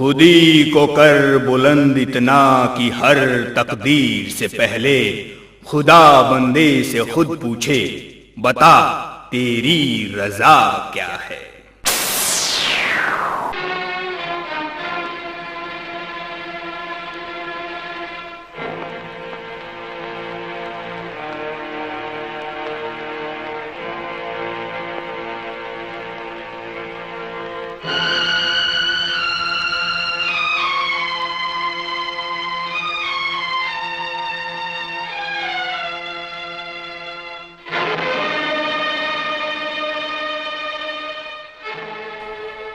खुदी को कर बुलंद इतना कि हर तकदीर से पहले खुदा बंदे से खुद पूछे, बता तेरी रजा क्या है।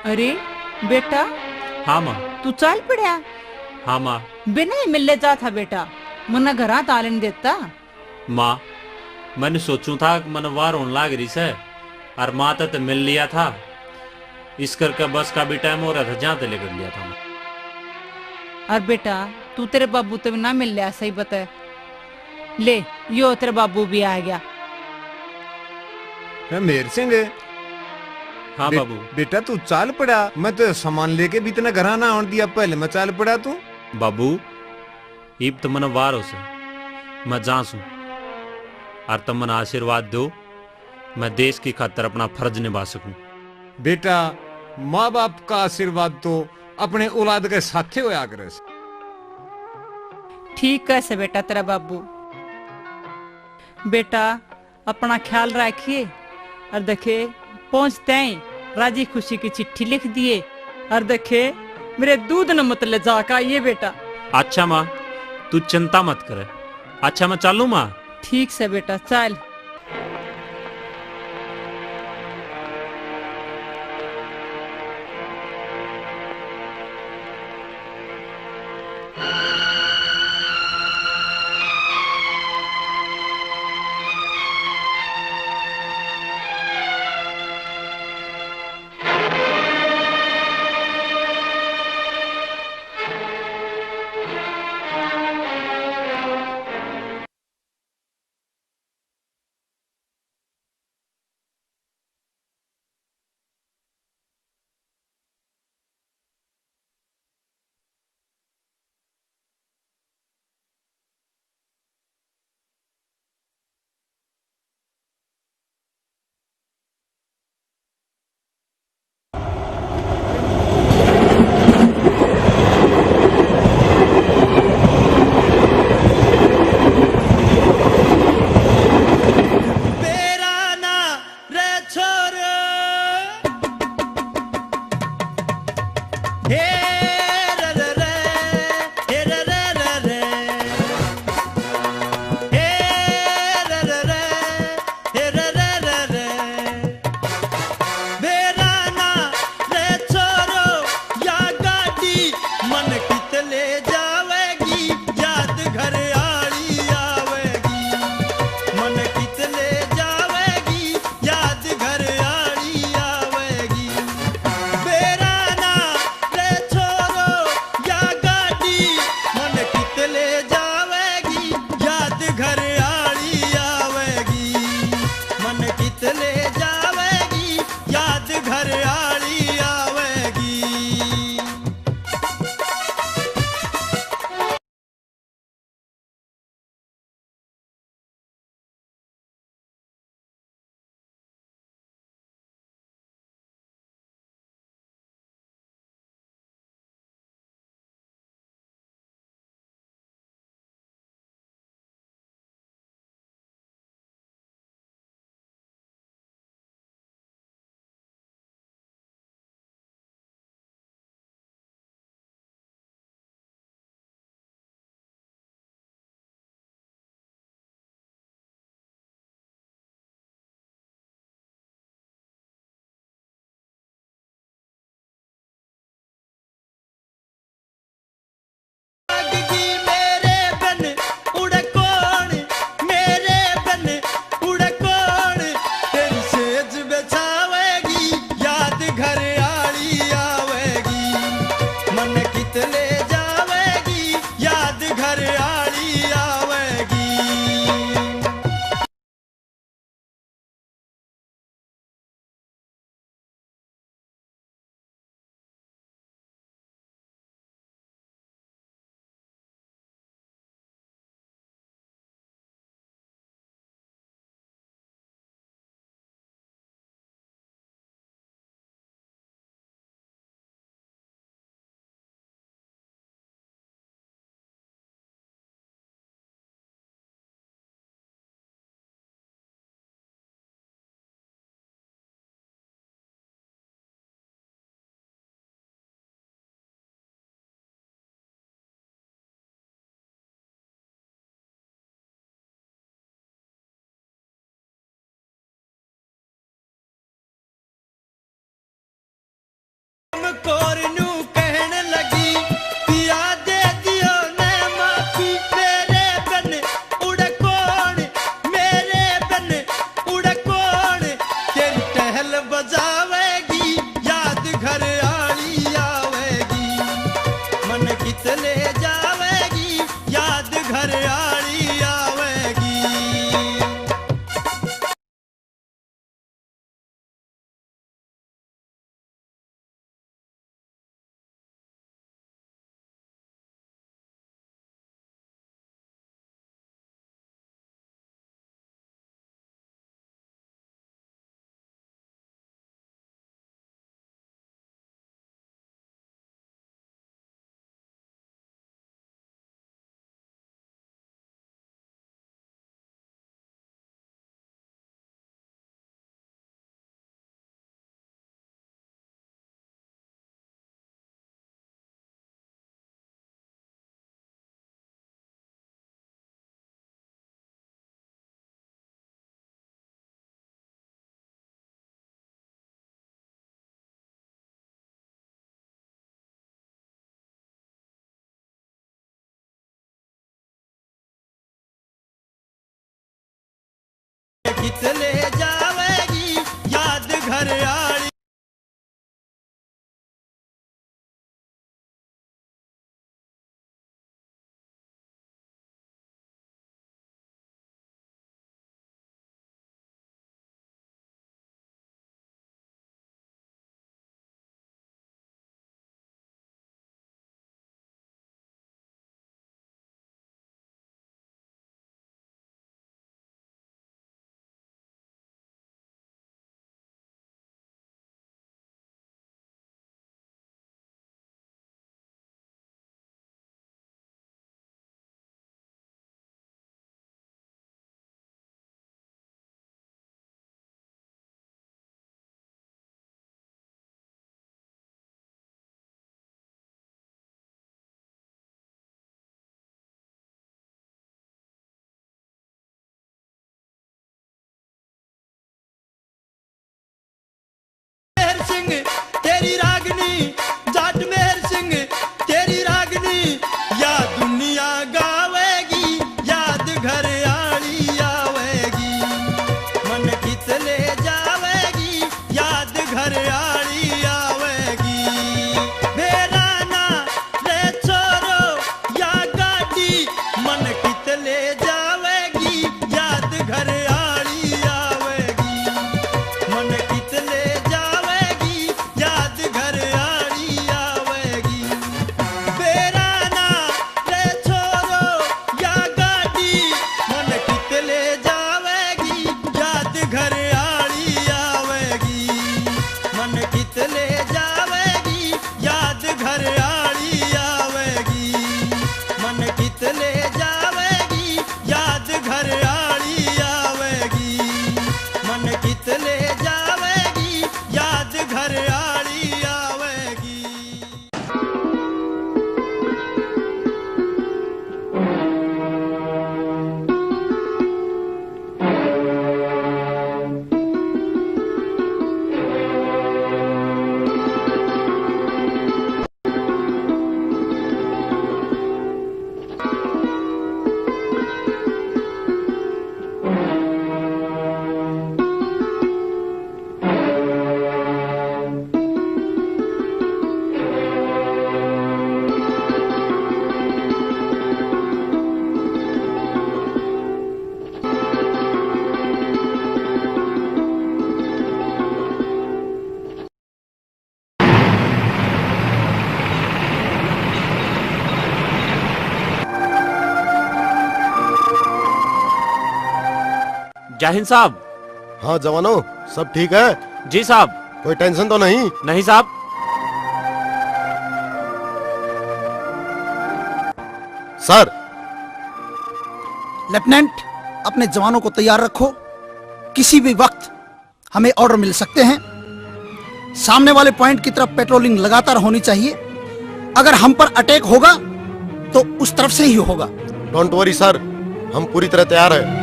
अरे बेटा, हाँ माँ। तू चल पड़ा। हाँ माँ। बिना ही मिलने जा था बेटा, मना घरा तालन देता। माँ, मैंने सोचू था कि मन वार होने लाग रही से, और माँ तो मिल लिया था। इस करके बस का भी टाइम हो रहा था, जहाँ ते लेकर लिया था। और बेटा, तू तेरे बाबू तो ना मिल लिया, सही बता। ले, यो तेरे बाबू भी आ गया। मेर सिंह। हाँ बाबू। बेटा तू चाल पड़ा, मैं तो सामान लेके भी इतना घर ना आने दिया, पहले मैं चाल पड़ा तू। बाबू, इब तो मन वार हो से, मैं जा सू, और तुम मन आशीर्वाद दो, मैं देश की खातर अपना फर्ज निभा सकूं। बेटा, माँ बाप का आशीर्वाद तो अपने औलाद के साथे होया करे। ठीक कैसे बेटा तेरा बाबू। बेटा अपना ख्याल रखिए, और देखे पहुंचते ही राजी खुशी की चिट्ठी लिख दिए, और देखे मेरे दूध न मत ले जाका ये बेटा। अच्छा माँ, तू चिंता मत करे। अच्छा मैं चालू माँ। ठीक से बेटा, चल। चकोर नू कहन लगी पिया दे दियो ने माफी मेरे बन उड़ कौन मेरे बन उड़ कौन तेरी टहल बजावेगी याद घर आली आवेगी मन कितले जावेगी याद घर आली आवेगी। कितले जावेगी याद घर आली। सिंह तेरी रागनी जाट मेहर सिंह तेरी रागनी या दुनिया गावेगी याद घर आली आवेगी मन कितले जावेगी याद घर आली आवेगी। मेरा ना रे छोरो या गाड़ी मन कितले जावेगी याद घर आली आवेगी मन कितले याद घर आली आवेगी। बेरा ना रे छोरो या गाड़ी मन कितले जावेगी याद घर आली आवेगी मन कितले जावेगी याद घर आली आवेगी मन कितले जावेगी याद घर आली आवेगी मन कितले जावेगी याद घर आली आवेगी। जय हिंद साहब। हाँ जवानों, सब ठीक है? जी साहब। कोई टेंशन तो नहीं? नहीं साहब। सर। लेफ्टिनेंट, अपने जवानों को तैयार रखो, किसी भी वक्त हमें ऑर्डर मिल सकते हैं। सामने वाले पॉइंट की तरफ पेट्रोलिंग लगातार होनी चाहिए। अगर हम पर अटैक होगा तो उस तरफ से ही होगा। डोंट वरी सर, हम पूरी तरह तैयार हैं।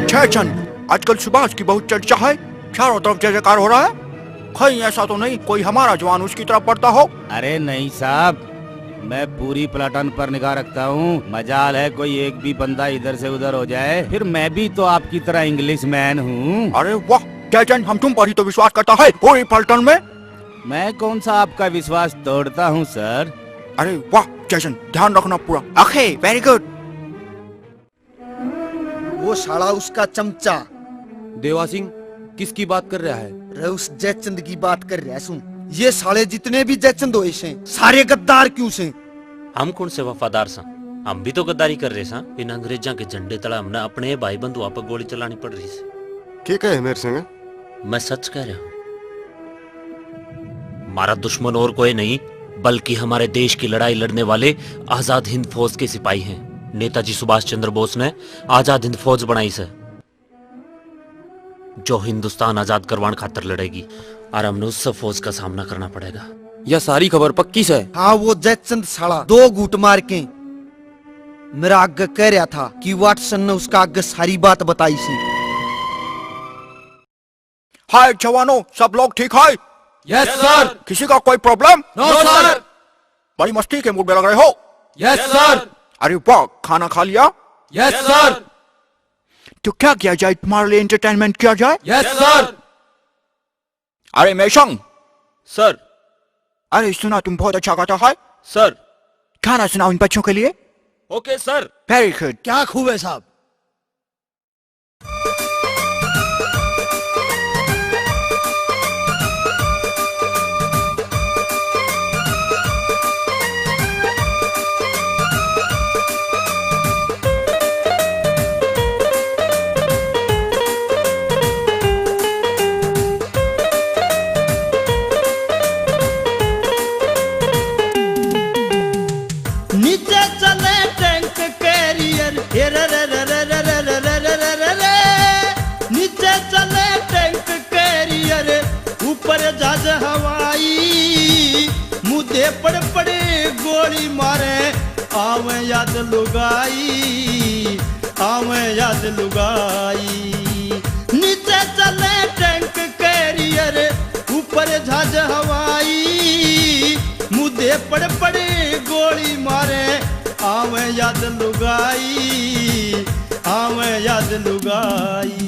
जयचंद, आजकल सुभाष की बहुत चर्चा है, चारों तरफ जय जयकार हो रहा है। कहीं ऐसा तो नहीं कोई हमारा जवान उसकी तरफ पड़ता हो? अरे नहीं साहब, मैं पूरी प्लाटन पर निगाह रखता हूँ। मजाल है कोई एक भी बंदा इधर से उधर हो जाए, फिर मैं भी तो आपकी तरह इंग्लिश मैन हूँ। अरे वाह जैसन, हम तुम पर ही तो विश्वास करता है पूरी पलटन में। मैं कौन सा आपका विश्वास तोड़ता हूँ सर? अरे वाह जैसन, ध्यान रखना पूरा। Okay very good. वो साला उसका चमचा देवा सिंह किसकी बात कर रहा है? रे उस जयचंद की बात कर रहा है। सुन, ये साले जितने भी जयचंद हुए से सारे गद्दार क्यों से? हम कौन से वफादार सा? हम भी तो गद्दारी कर रहे सा। इन अंग्रेजा के झंडे तला हमने अपने भाई बंधुआ पर गोली चलानी पड़ रही है। ठीक है मेरे सिंह, मैं सच कह रहा हूँ। हमारा दुश्मन और कोई नहीं बल्कि हमारे देश की लड़ाई लड़ने वाले आजाद हिंद फौज के सिपाही हैं। नेताजी सुभाष चंद्र बोस ने आजाद हिंद फौज बनाई से, जो हिंदुस्तान आजाद करवाने खातर लड़ेगी और हमने उस सब फौज का सामना करना पड़ेगा। यह सारी खबर पक्की से? हाँ, वो जयचंद साला 2 घूट मार के मेरा आगे कह रहा था कि वाटसन ने उसका आगे सारी बात बताई सी। हाय जवानों, सब लोग ठीक है? Yes sir. किसी का कोई प्रॉब्लम? No sir. बड़ी मस्ती के मूड में लग रहे हो। Yes sir. अरे वाह, खाना खा लिया? Yes sir. तो क्या किया जाए, तुम्हारे लिए एंटरटेनमेंट किया जाए? Yes sir. अरे मेशंग। सर। अरे सुना तुम बहुत अच्छा गाता है। सर। गाना सुनाओ इन बच्चों के लिए। Okay sir. Very good. क्या खूब है साहब। नीचे चले टैंक कैरियर, नीचे चले टैंक कैरियर, ऊपर जहाज हवाई, मुद्दे पड़ पड़े गोली मारे, आवे याद लुगाई, आवे याद लुगाई। नीचे चले टैंक कैरियर, ऊपर जहाज हवाई, मुद्दे पड़ पड़े गोली मारे, आवे याद लुगाई, आवे याद लुगाई।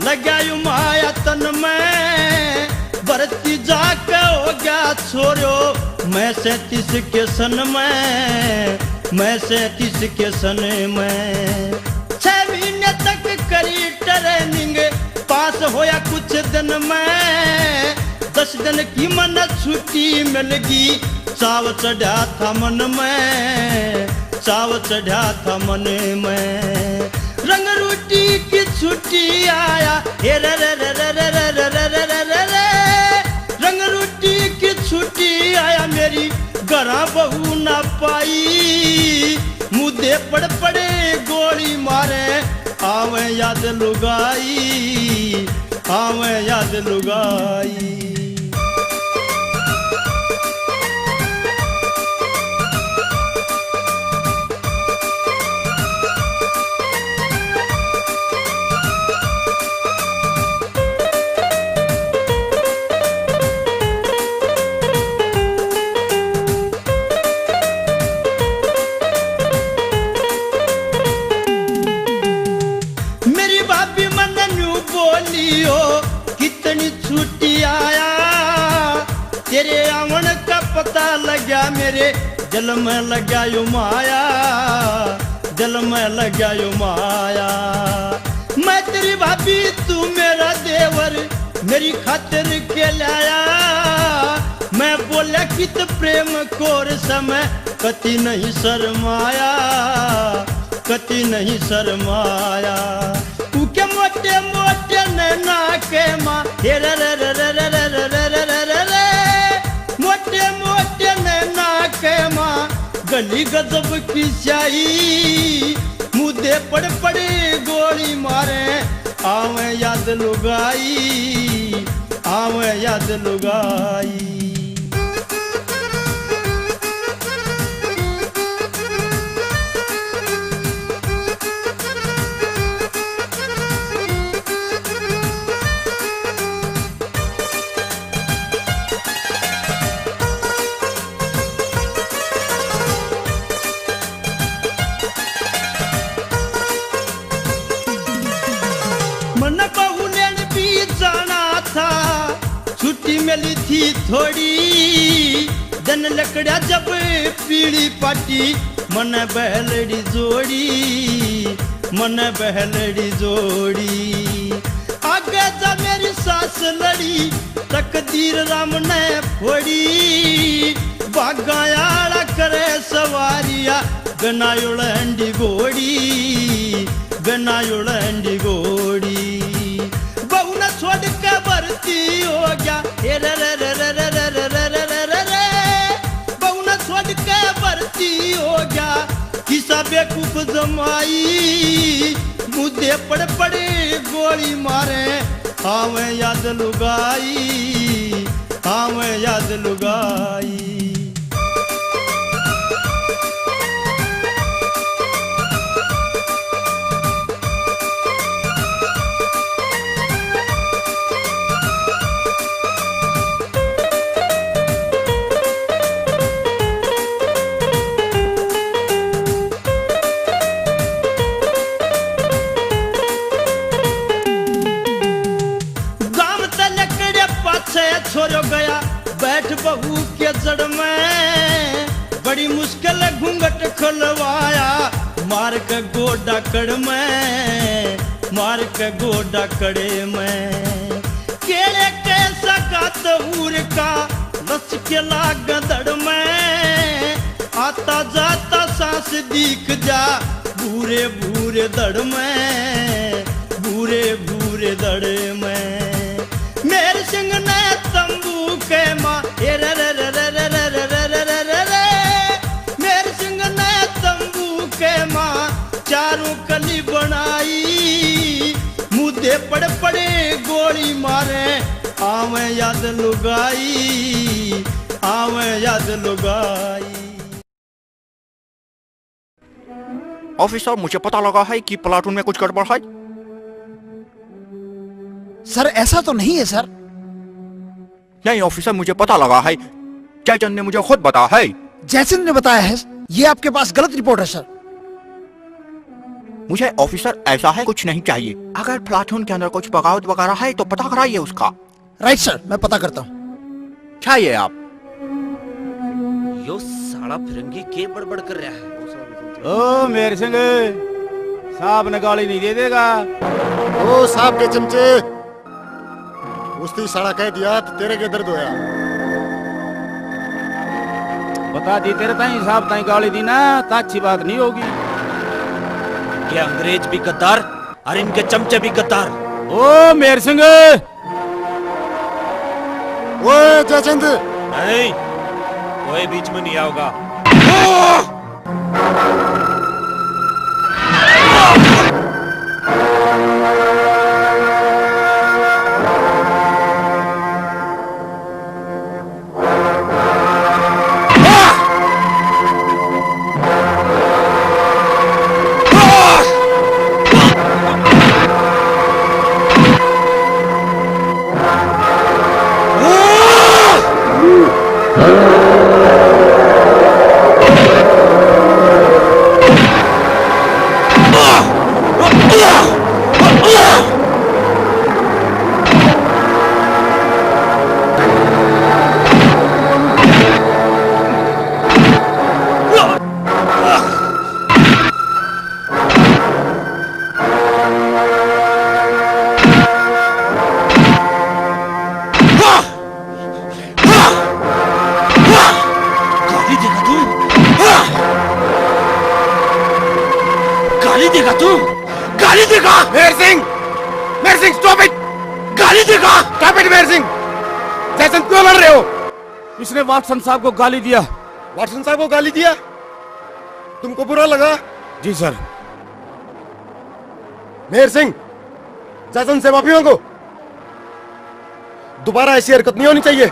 लगायु माया तन में, भर्ती जाके हो गया छोरो, मैं 37 के सन में, मैं 37 के सन में। 6 महीने तक करी ट्रेनिंग, पास होया कुछ दिन में, 10 दिन की मन छुट्टी मिल गई, चाव चढ़ा था मन में, चाव चढ़ा था मन में। रंग रोटी की छुट्टी आया, हे रे रे रे रे रे रे रे रे रे रे रे रे, रंग रोटी की छुट्टी आया, मेरी गरा बहू ना पाई, मुद्दे पड़ पड़े गोली मारे, आवे याद लुगाई, आवे याद लुगाई। बोलियो कितनी छुट्टी आया, तेरे आवन का पता लगा, मेरे दिल में लगा यो माया, दिल में लगा यो माया। मैं तेरी भाभी तू मेरा देवर, मेरी खातिर के लाया, मैं बोला कित प्रेम कोर समय, कति नहीं शर्माया, कति नहीं शर्माया। के मोटे मोटे नैना के माँ, हे रे रे रे रे रे रे रे रे रे रे, मोटे बड़ी गजब की स्याही मुद्दे पड़ पड़े गोली मारे आवे याद लुगाई आवे याद लुगाई मन बहू ने भी जाना था छुट्टी मिली थी थोड़ी दिन लकड़ा जब पीली पाटी मन बहलड़ी जोड़ी मन बहलड़ी जोड़ी आगे जा मेरी सास लड़ी तकदीर राम ने फोड़ी बागायाड़ा करे सवारिया गना उड़ंडी घोड़ी गना उड़ंडी घोड़ी बहू न छोड़ के भर्ती हो गया हे रे रे रे रे रे रे रे रे रे रे रे रे बहू न छोड़ के भर्ती हो गया किसा बेकूफ जमाई मुद्दे पड़ पड़े गोली मारे आवे याद लुगाई आवे याद लुगाई छोरो गया बैठ बहू के जड़ में बड़ी मुश्किल घूंघट खुलवाया मार के गोडा कड़ में मार के गोडा कड़े में केड़े कैसा गात हूर का लस के लाग दड़ में आता जाता सांस दीख जा भूरे भूरे दड़ में भूरे भूरे दड़ में मेरे सिंह ने तंबू के माँ रे रे रे रे रे रे रे रे रे रे रे मेरे सिंह ने तंबू के माँ चारों कली बनाई मुद्दे पड़ पड़े गोली मारे आवे याद लुगाई आवे याद लुगाई। ऑफिसर मुझे पता लगा है कि प्लाटून में कुछ गड़बड़ है। सर ऐसा तो नहीं है सर। नहीं ऑफिसर मुझे पता लगा है, जयचंद ने मुझे खुद बताया है। जयचंद ने बताया है? ये आपके पास गलत रिपोर्ट है सर। मुझे ऑफिसर ऐसा है कुछ नहीं चाहिए। अगर प्लाटून के अंदर कुछ बगावत वगैरह है तो पता कराइए उसका। राइट सर, मैं पता करता हूँ। चाहिए आप। यो साला फिरंगी के बड़बड़ कर रहा है। ओ मेरे सिंह साहब ने गाली नहीं दे देगा। ओ साहब के चमचे उसकी साड़ा कह दिया तो तेरे के दर्द होया। बता दी तेरे ताई साहब ताई गाली दी ना तो अच्छी बात नहीं होगी। ये अंग्रेज भी गद्दार और इनके चमचे भी गद्दार। ओ मेरे सिंह ओए जयचंद नहीं, कोई बीच में नहीं आओगा। इसने वाटसन साहब को गाली दिया। वाटसन साहब को गाली दिया? तुमको बुरा लगा? जी सर। मेहर सिंह, जैसन से माफी मांगो। दोबारा ऐसी हरकत नहीं होनी चाहिए।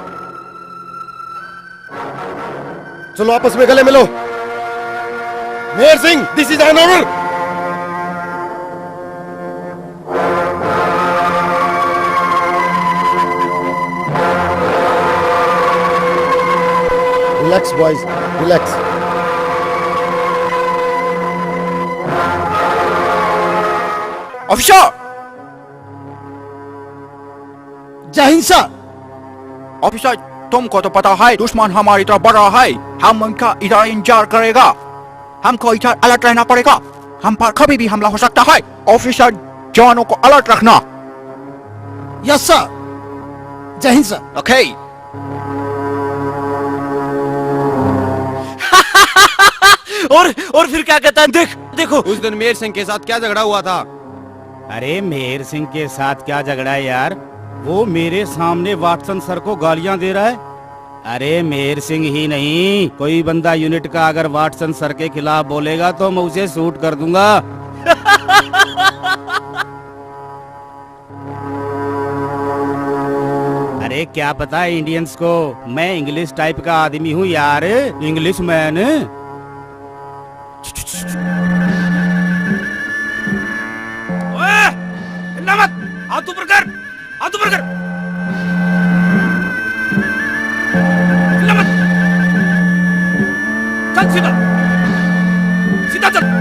चलो आपस में गले मिलो। Mehar Singh, this is an order. Relax boys, relax. Officer! जय हिंद सर। ऑफिसर, तुमको तो पता है दुश्मन हमारी तरफ बढ़ रहा है। हम उनका इधर इंतजार करेगा। हमको इधर अलर्ट रहना पड़ेगा। हम पर कभी भी हमला हो सकता है। ऑफिसर, जवानों को अलर्ट रखना। Yes sir. जय हिंद सर। ओके। और फिर क्या कहता है? देखो उस दिन मेहर सिंह के साथ क्या झगड़ा हुआ था। अरे मेहर सिंह के साथ क्या झगड़ा है यार? वो मेरे सामने वाटसन सर को गालियां दे रहा है। अरे मेहर सिंह ही नहीं, कोई बंदा यूनिट का अगर वाटसन सर के खिलाफ बोलेगा तो मैं उसे शूट कर दूंगा। अरे क्या पता है इंडियंस को, मैं इंग्लिश टाइप का आदमी हूँ यार, इंग्लिश मैन। हाथ ऊपर कर, हाथ ऊपर कर। चल सीधा, सीधा चल।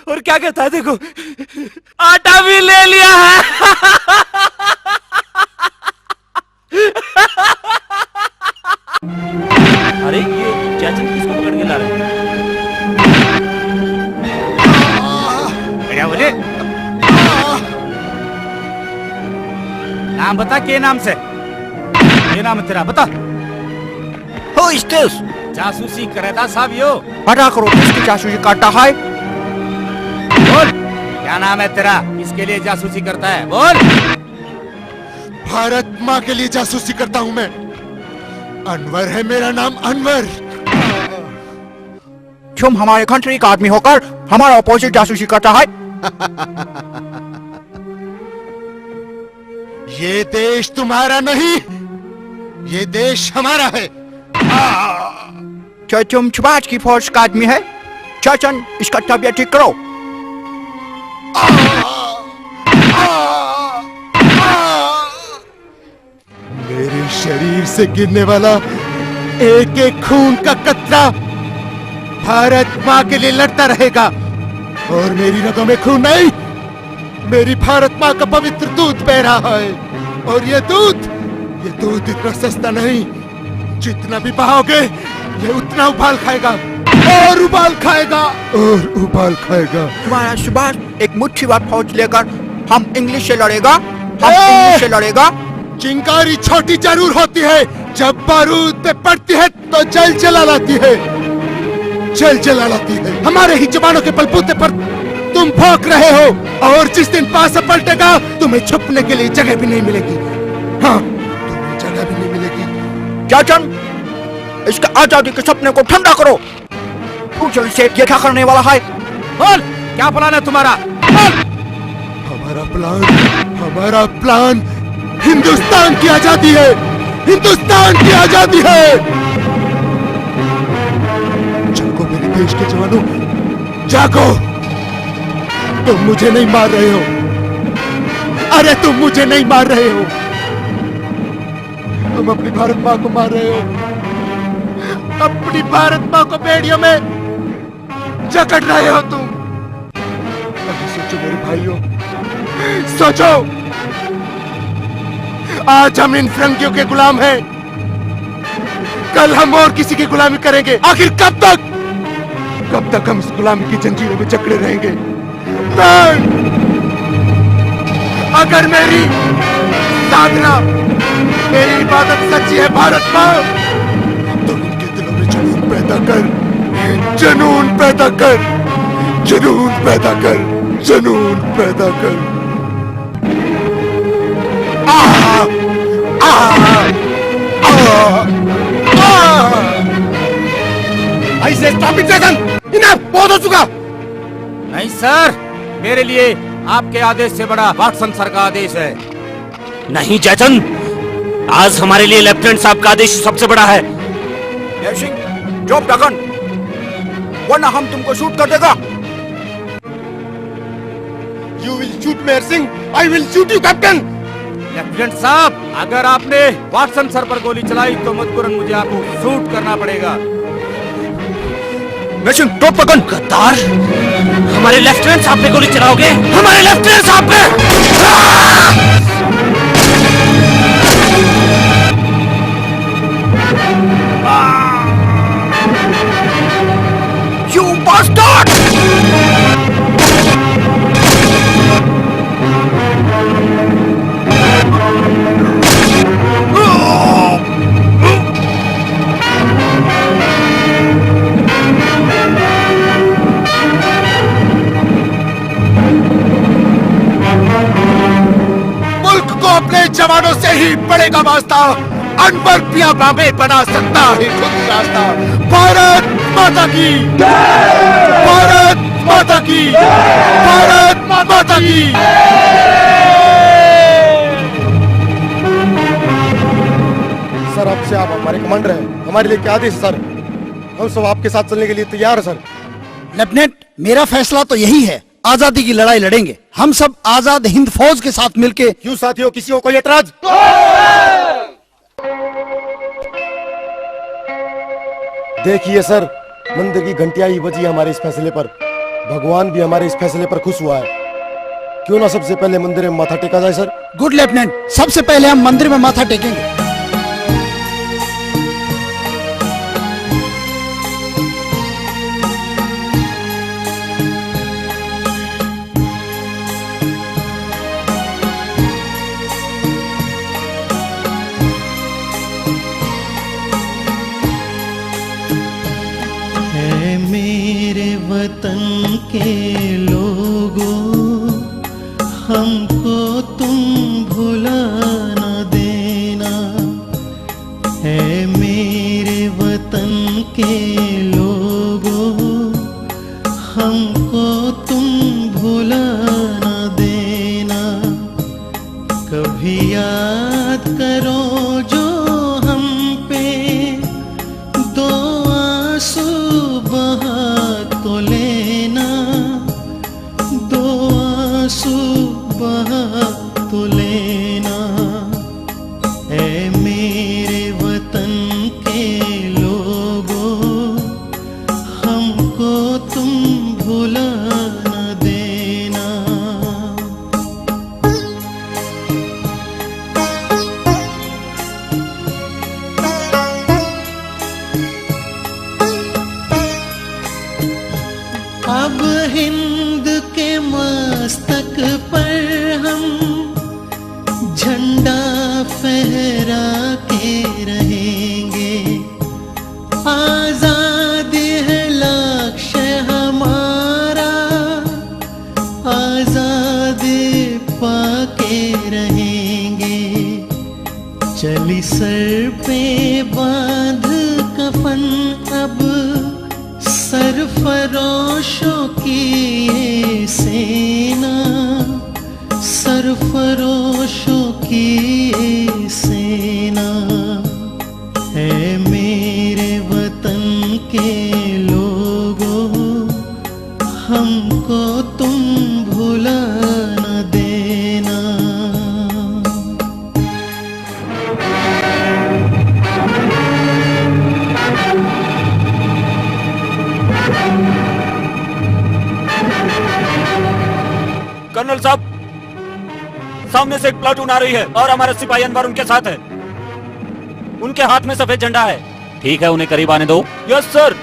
और क्या कहता है? देखो आटा भी ले लिया है। अरे ये चाचा किसको पकड़ के ला रहे हैं? क्या बोले? नाम बता, के नाम से? ये नाम है तेरा, बता। Who is this? जासूसी करे था साहब यो। पता करो किसकी जासूसी करता है। बोल, क्या नाम है तेरा? इसके लिए जासूसी करता है? बोल। भारत माँ के लिए जासूसी करता हूँ मैं। अनवर है मेरा नाम, अनवर। तुम हमारे कंट्री का आदमी होकर हमारा अपोजिट जासूसी करता है। ये देश तुम्हारा नहीं, ये देश हमारा है। क्या तुम छुबाज की फौज का आदमी है? चाचन, इसका तबियत ठीक करो। मेरे शरीर से गिरने वाला एक एक खून का कतरा भारत माँ के लिए लड़ता रहेगा। और मेरी रगों में खून नहीं, मेरी भारत माँ का पवित्र दूध बह रहा है। और ये दूध इतना सस्ता नहीं। जितना भी बहाओगे ये उतना उबाल खाएगा और उबाल खाएगा और उबाल खाएगा। तुम्हारा सुभाष एक मुट्ठी भर फौज लेकर हम इंग्लिश से लड़ेगा, हम इंग्लिश से लड़ेगा। चिंगारी छोटी जरूर होती है, जब बारूद पे पड़ती है तो जल जला लाती है, जल जला लाती है। हमारे ही जवानों के बलबूते पर तुम भौंक रहे हो, और जिस दिन पासा पलटेगा तुम्हें छुपने के लिए जगह भी नहीं मिलेगी। हाँ, तुम्हें जगह भी नहीं मिलेगी। चाचन, इसके आजादी के सपने को ठंडा करो। पूछल से ये क्या करने वाला है? बोल, क्या प्लान है तुम्हारा? बोल। हमारा प्लान हिंदुस्तान की आजादी है, हिंदुस्तान की आजादी है। जागो मेरे देश के जवानों, जागो। तुम मुझे नहीं मार रहे हो, अरे तुम मुझे नहीं मार रहे हो, तुम अपनी भारत माँ को मार रहे हो। अपनी भारत माँ को बेड़ियों में जकड़ रहे हो तुम। अभी सोचो मेरे भाइयों, सोचो। आज हम इन फिरंगियों के गुलाम हैं, कल हम और किसी की गुलामी करेंगे। आखिर कब तक हम इस गुलामी की जंजीरों में जकड़े रहेंगे? अगर मेरी साधना, मेरी इबादत सच्ची है भारत माँ। तो उनके दिलों में जुनून पैदा कर, जुनून पैदा कर, जुनून पैदा कर, जुनून पैदा कर। ऐसे स्टॉप इट जैसन, इनफ, बहुत हो चुका। नहीं सर, मेरे लिए आपके आदेश से बड़ा वाटसन सर का आदेश है। नहीं जैसन, आज हमारे लिए लेफ्टिनेंट साहब का आदेश सबसे बड़ा है। Mehar Singh, drop the gun, वरना हम तुमको शूट कर देगा। You will shoot Mehar Singh, I will shoot you captain. Lieutenant साहब, अगर आपने वाटसन सर पर गोली चलाई तो मजबूरन मुझे आपको शूट करना पड़ेगा। मेहर सिंह, ड्रॉप द गन। गद्दार, हमारे लेफ्टिनेंट साहब पे गोली चलाओगे? हमारे लेफ्टिनेंट साहब पे? You bastard! मुल्क को अपने जवानों से ही पड़ेगा वास्ता। अनवर पियाबा में बना सकता है खुद रास्ता। भारत माता की, भारत माता की, भारत माता की। सर, आपसे आप हमारे कमांडर हैं, हमारे लिए क्या आदेश है सर? हम सब आपके साथ चलने के लिए तैयार है सर। लेफ्टिनेंट, मेरा फैसला तो यही है, आजादी की लड़ाई लड़ेंगे। हम सब आजाद हिंद फौज के साथ मिलके। क्यों साथियों, किसी को कोई एतराज? देखिए सर, मंदिर की घंटियां ही बजी हमारे इस फैसले पर। भगवान भी हमारे इस फैसले पर खुश हुआ है। क्यों ना सबसे पहले मंदिर में माथा टेका जाए सर? गुड लेफ्टिनेंट, सबसे पहले हम मंदिर में माथा टेकेंगे। वतन के लोगों, हमको तुम भुला न देना। है मेरे वतन के लोगों, हमको तुम भुला न देना। कभी याद करो जो हम पे दो आंसू बहा तो लेना, दो आंसू बहा तो लेना। ऐ मेरे वतन के लोगों, हमको तुम भुला न देना। अब हिंद के मस्तक पर हम झंडा फहरा के रहेंगे। आजादी है लक्ष्य हमारा, आजादी पाके रहेंगे। चली सर पे बांध कफन अब सरफरोशों की ये सेना, सरफरोशों की ये सेना। है मेरे वतन के लोगों, हमको तुम भुला न देना। कर्नल साहब, सामने से एक प्लाटून आ रही है और हमारे सिपाही अनवर उनके साथ है। उनके हाथ में सफेद झंडा है। ठीक है, उन्हें करीब आने दो। Yes sir.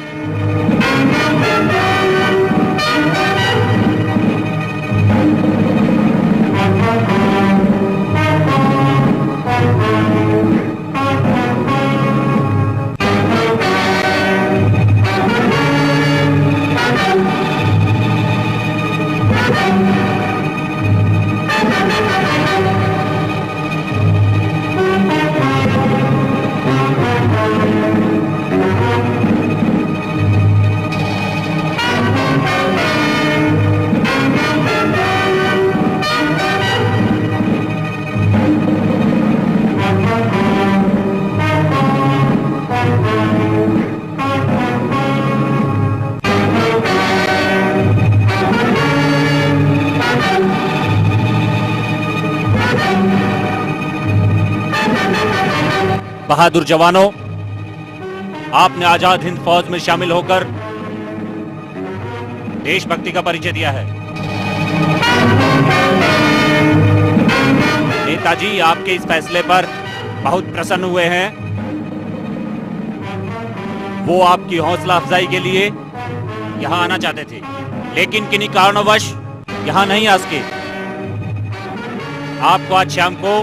बहादुर जवानों, आपने आजाद हिंद फौज में शामिल होकर देशभक्ति का परिचय दिया है। नेताजी आपके इस फैसले पर बहुत प्रसन्न हुए हैं। वो आपकी हौसला अफजाई के लिए यहां आना चाहते थे, लेकिन किन्हीं कारणवश यहां नहीं आ सके। आपको आज शाम को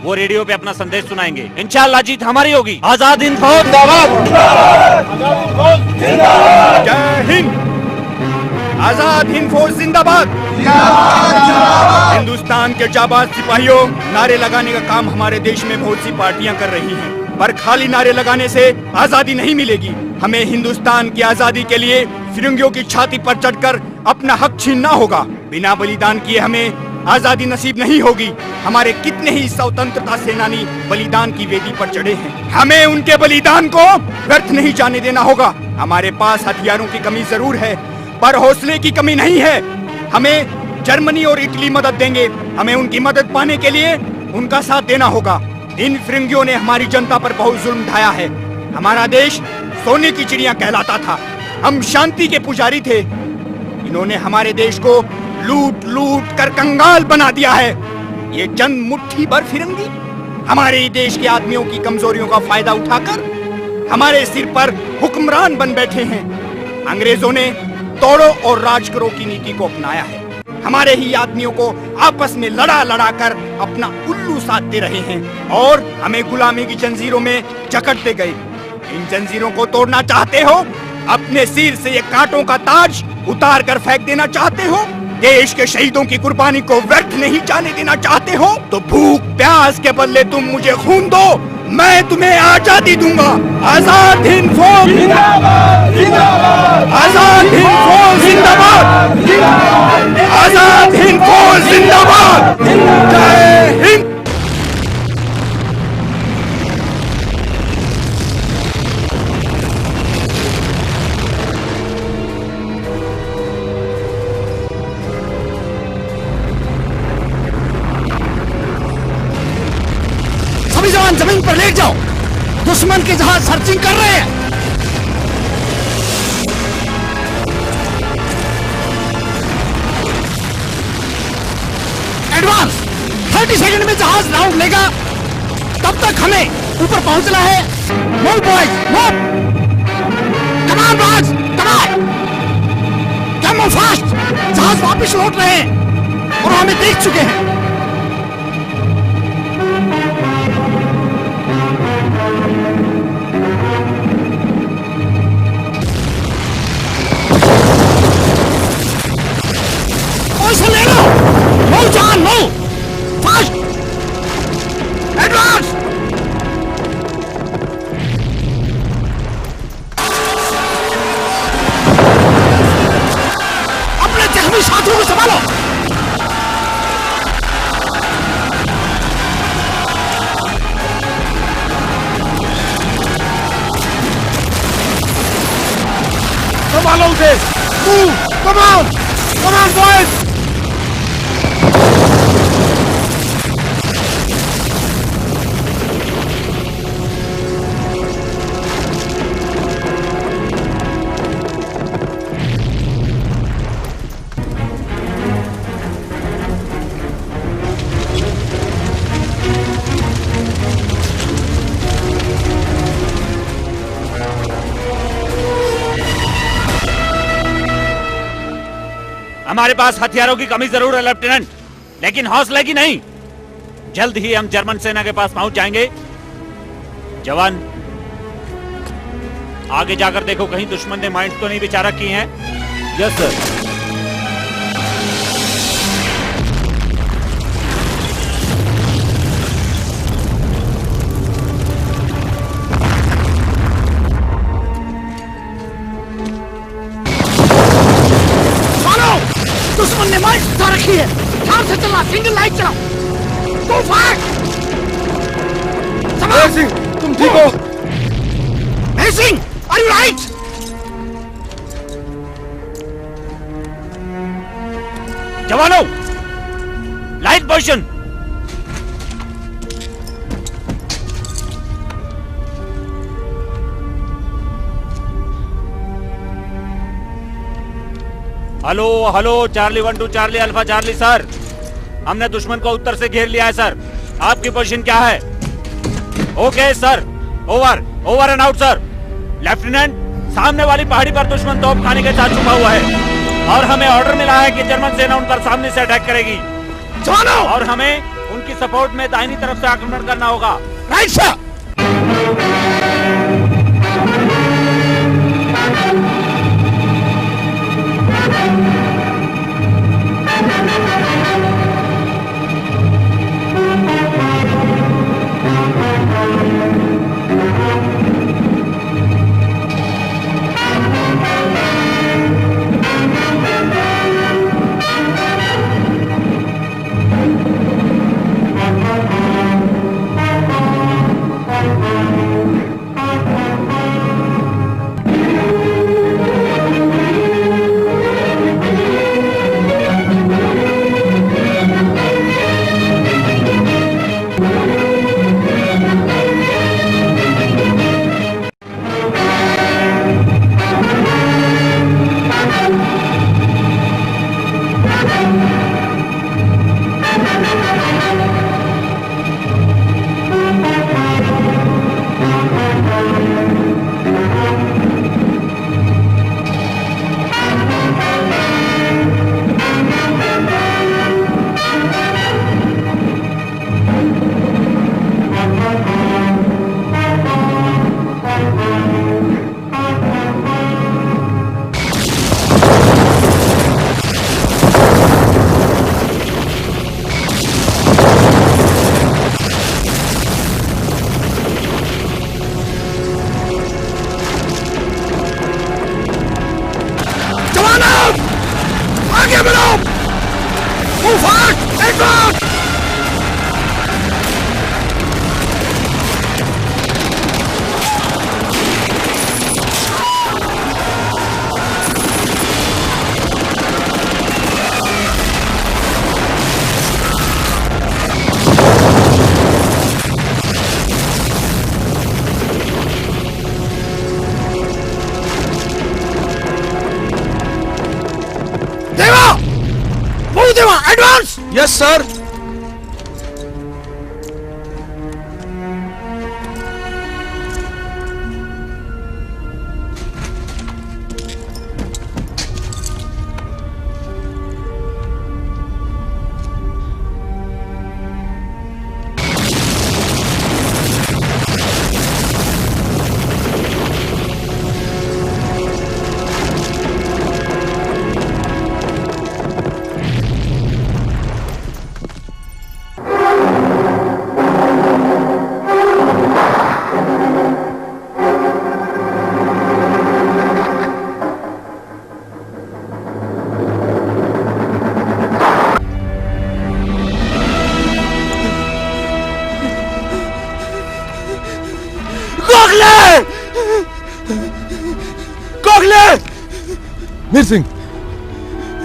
वो रेडियो पे अपना संदेश सुनाएंगे। इंशाअल्लाह जीत हमारी होगी। आजाद हिंद फौज जिंदाबाद। जय हिंद। आजाद हिंद फौज जिंदाबाद। हिंदुस्तान के जाबाज सिपाहियों, नारे लगाने का काम हमारे देश में बहुत सी पार्टियां कर रही हैं, पर खाली नारे लगाने से आजादी नहीं मिलेगी। हमें हिंदुस्तान की आजादी के लिए फिरंगियों की छाती पर चढ़कर अपना हक छीनना होगा। बिना बलिदान किए हमें आजादी नसीब नहीं होगी। हमारे कितने ही स्वतंत्रता सेनानी बलिदान की वेदी पर चढ़े हैं, हमें उनके बलिदान को व्यर्थ नहीं जाने देना होगा। हमारे पास हथियारों की कमी जरूर है, पर हौसले की कमी नहीं है। हमें जर्मनी और इटली मदद देंगे, हमें उनकी मदद पाने के लिए उनका साथ देना होगा। इन फिरंगियों ने हमारी जनता पर बहुत जुल्म ढाया है। हमारा देश सोने की चिड़िया कहलाता था, हम शांति के पुजारी थे। इन्होंने हमारे देश को लूट लूट कर कंगाल बना दिया है। ये चंद मुट्ठी भर फिरंगी हमारे देश के आदमियों की कमजोरियों का फायदा उठाकर हमारे सिर पर हुक्मरान बन बैठे हैं। अंग्रेजों ने तोड़ो और राज करो की नीति को अपनाया है। हमारे ही आदमियों को आपस में लड़ा लड़ा कर अपना उल्लू साधते रहे हैं और हमें गुलामी की जंजीरों में जकड़ते गए। इन जंजीरों को तोड़ना चाहते हो? अपने सिर से ये कांटों का ताज उतार कर फेंक देना चाहते हो? देश के शहीदों की कुर्बानी को व्यर्थ नहीं जाने देना चाहते हो? तो भूख प्यास के बदले तुम मुझे खून दो, मैं तुम्हें आजादी दूंगा। आजाद हिंद फौज जिंदाबाद, आजाद हिंद फौज जिंदाबाद, आजाद हिंद फौज जिंदाबाद। जय हिंद। सभी जवान जमीन पर लेट जाओ, दुश्मन के जहाज सर्चिंग कर रहे हैं। एडवांस 30 सेकंड में जहाज राउंड लेगा, तब तक हमें ऊपर पहुंचना है। Move boys, move. Come on boys, come on, come on fast. जहाज वापस लौट रहे हैं और हमें देख चुके हैं। ले लो, मूव जान, मूव फास्ट, एडवांस। अपने जख्मी साथियों को संभालो। संभालो उसे। Move, come on, come on boys. हमारे पास हथियारों की कमी जरूर है लेफ्टिनेंट, लेकिन हौसले की नहीं। जल्द ही हम जर्मन सेना के पास पहुंच जाएंगे। जवान, आगे जाकर देखो कहीं दुश्मन ने माइंस तो नहीं विचारक की हैं। Yes sir. दुश्मन ने माइंस उठा रखी है, ध्यान से चलना, सिंगल लाइट चलाओ। गो फास्ट। मेहर सिंह, तुम ठीक हो? मेहर सिंह, आर यू राइट? जवानों, light position. Hello hello, Charlie 1 2 Charlie alpha Charlie sir, हमने दुश्मन को उत्तर से घेर लिया है सर। आपकी पोजीशन क्या है? Okay sir, over over and out sir. Lieutenant, सामने वाली पहाड़ी पर दुश्मन तोपखाने के साथ छुपा हुआ है और हमें ऑर्डर मिला है कि जर्मन सेना उन पर सामने से अटैक करेगी और हमें उनकी सपोर्ट में दाहिनी तरफ से आक्रमण करना होगा। Right sir. Yes sir. Mehar Singh,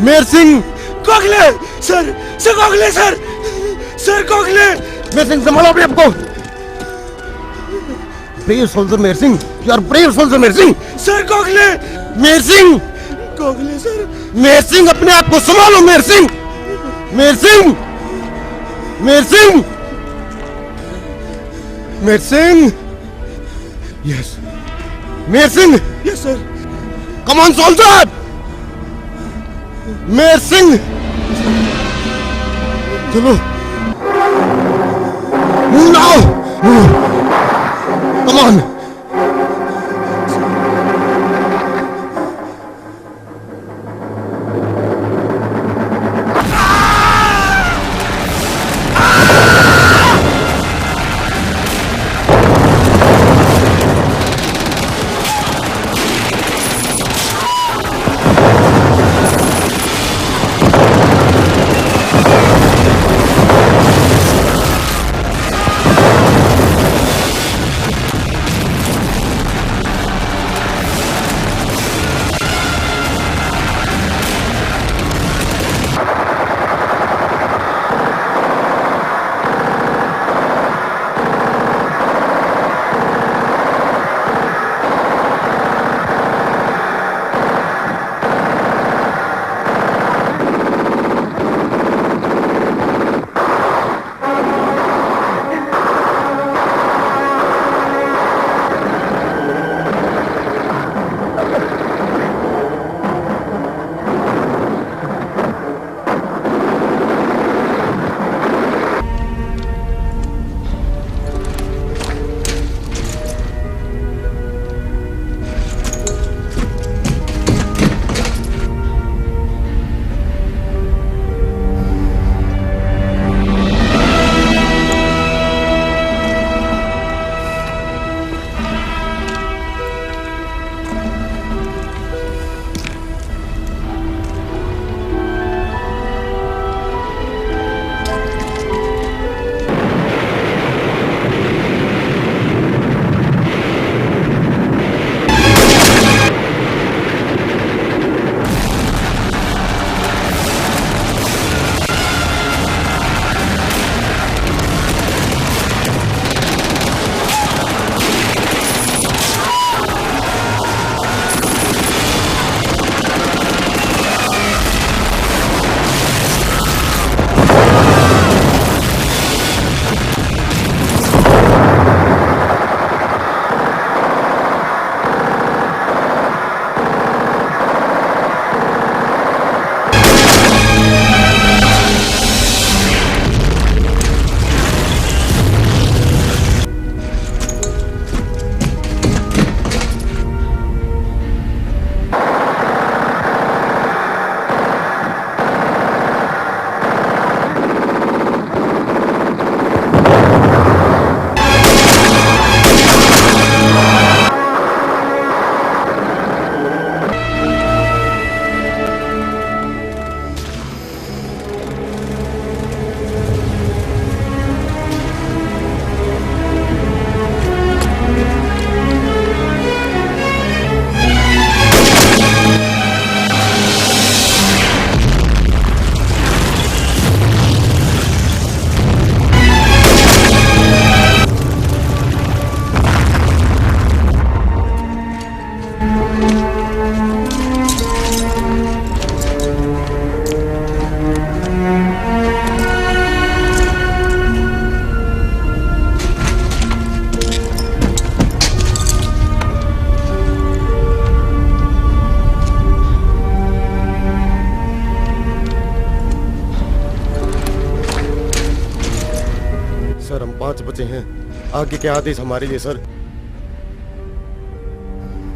Mehar Singh, Gokhale sir, sir Gokhale sir, sir Gokhale. Mehar Singh संभालो अपने आप को। Brave soldier Mehar Singh, you are brave soldier Mehar Singh. Sir Gokhale. Mehar Singh, Gokhale sir. Mehar Singh अपने आप को संभालो मेर सिंह, मेर सिंह, मेर सिंह, मेर सिंह। यस मेर Singh. Yes sir. Come on soldier. Mehar Singh, चलो मूव नाउ, कम ऑन। बचे हैं। आगे के आदेश हमारे लिए सर।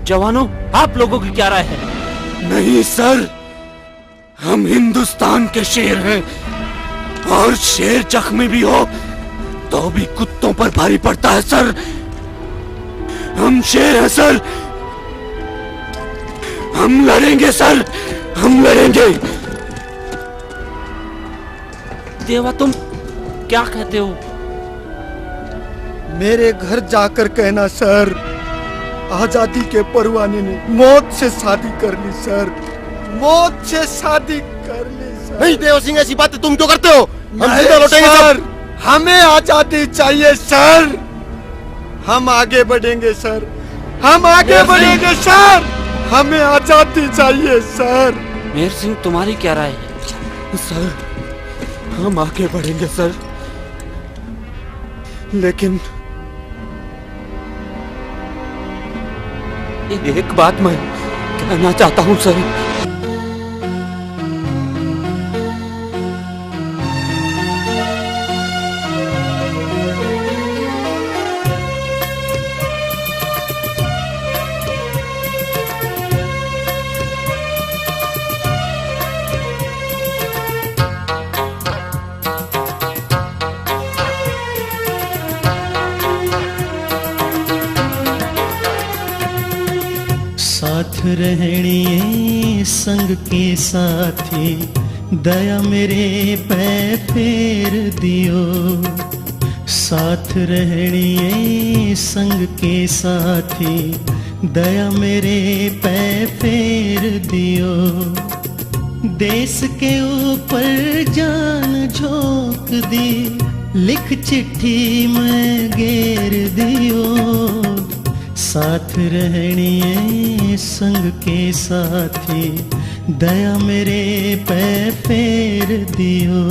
जवानों, आप लोगों की क्या राय है? नहीं सर, हम हिंदुस्तान के शेर हैं और शेर जख्मी भी हो तो भी कुत्तों पर भारी पड़ता है सर। हम शेर हैं सर, हम लड़ेंगे सर, हम लड़ेंगे। देवा, तुम क्या कहते हो? मेरे घर जाकर कहना सर, आजादी के परवाने ने मौत से शादी कर ली सर, मौत से शादी कर ली सर। नहीं देव सिंह, ऐसी बातें तुम क्यों करते हो? हम जिंदा लौटेंगे सर, हमें आजादी चाहिए सर, हम आगे बढ़ेंगे सर, हम आगे बढ़ेंगे सर, हमें आजादी चाहिए सर। मेहर सिंह, तुम्हारी क्या राय है? सर, हम आगे बढ़ेंगे सर, लेकिन एक बात मैं कहना चाहता हूं सर। साथ रहणिए संग के साथी, दया मेरे पे फेर दियो। साथ रहणिए संग के साथी, दया मेरे पे फेर दियो। देश के ऊपर जान झोंक दी, लिख चिट्ठी में गेर दियो। साथ रहणिए संग के साथी, दया मेरे पे फेर दियो।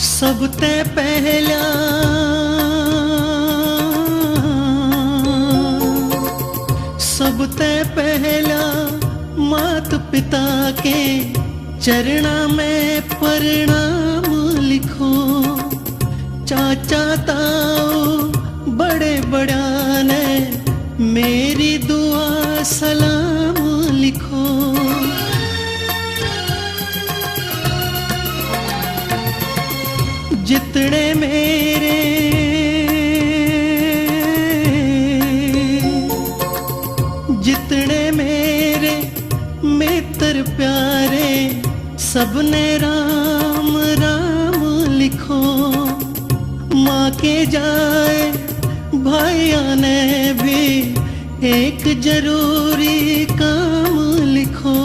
सबते पहला सबते पहला मात पिता के चरणा में प्रणाम लिखो। चाचा ताऊ बड़े बड़ा ने मेरी दुआ सलाम लिखो। जितने मेरे मित्र प्यारे, सबने राम राम लिखो। माँ के जाए भाइयों ने भी एक जरूरी काम लिखो।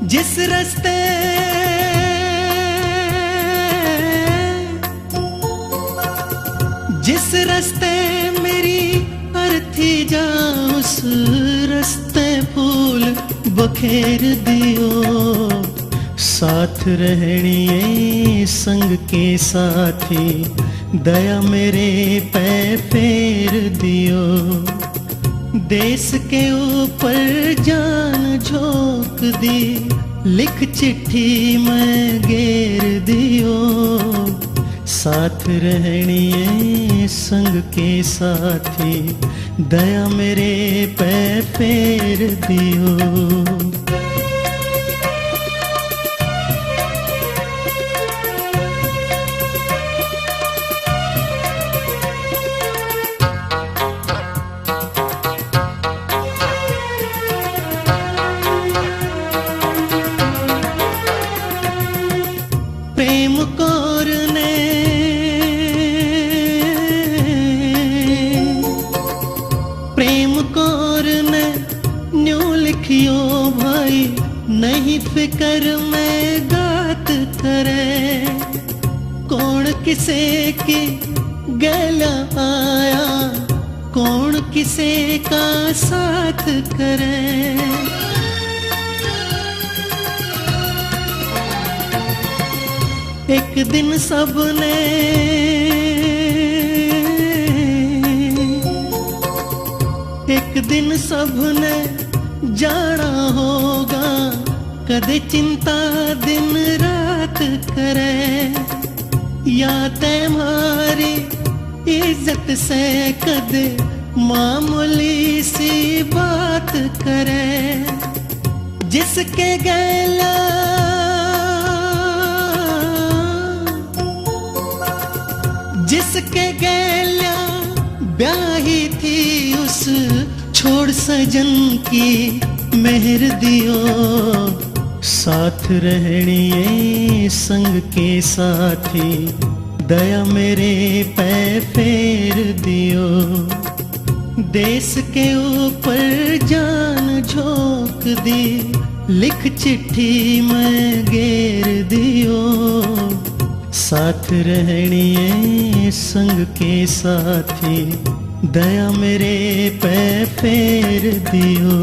जिस रास्ते मेरी अर्थी जा, उस रास्ते फूल बखेर दियो। साथ रहणिए संग के साथी, दया मेरे पे फेर दियो। देश के ऊपर जान झोंक दी, लिख चिट्ठी में गेर दियो। साथ रहणिए संग के साथी, दया मेरे पे फेर दियो। प्रेम कौर ने न्यू लिखियो भाई, नहीं फिकर में गात करे। कौन किसे की गला आया, कौन किसे का साथ करे। एक दिन सबने जाना होगा, कदे चिंता दिन रात करे, या तुम्हारी इज्जत से कदे मामूली सी बात करे। जिसके गैला ब्याही थी उस छोड़ सजन की मेहर दियो, साथ रहनिए संग के साथी दया मेरे पे फेर दियो। देश के ऊपर जान झोंक दी, लिख चिट्ठी में गेर दियो, साथ रहनिए संग के साथी दया मेरे पे फेर दियो।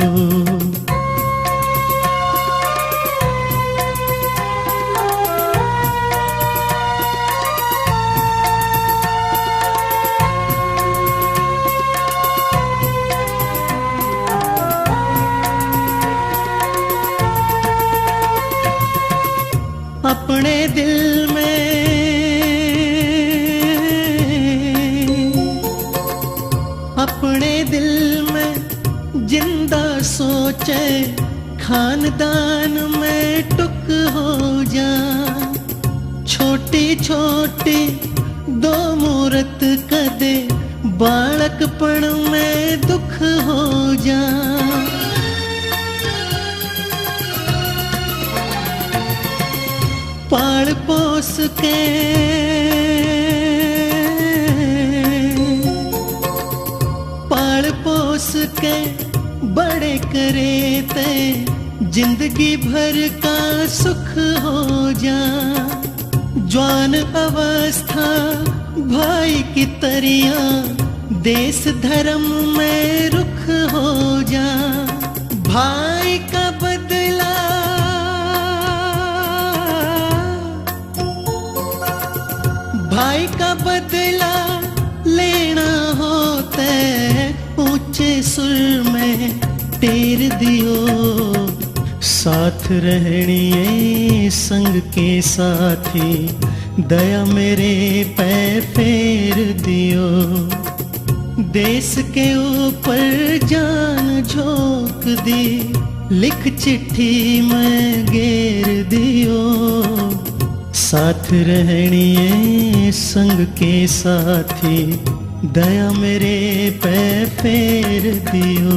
अपने दिल में जिंदा सोचे, खानदान में टुक हो जा। छोटी छोटी दो मूरत कदे बालकपन में दुख हो जा। पाल पोस के बड़े करे ते जिंदगी भर का सुख हो जा। जवान अवस्था भाई की तरिया देश धर्म में रुख हो जा। भाई का बदला लेना होता ऊंचे सुर में टेर दियो, साथ रहनिए संग के साथी दया मेरे पे फेर दियो। देश के ऊपर जान झोंक दी, लिख चिट्ठी में गेर दियो, साथ रहनिए संग के साथी दया मेरे पे फेर दियो।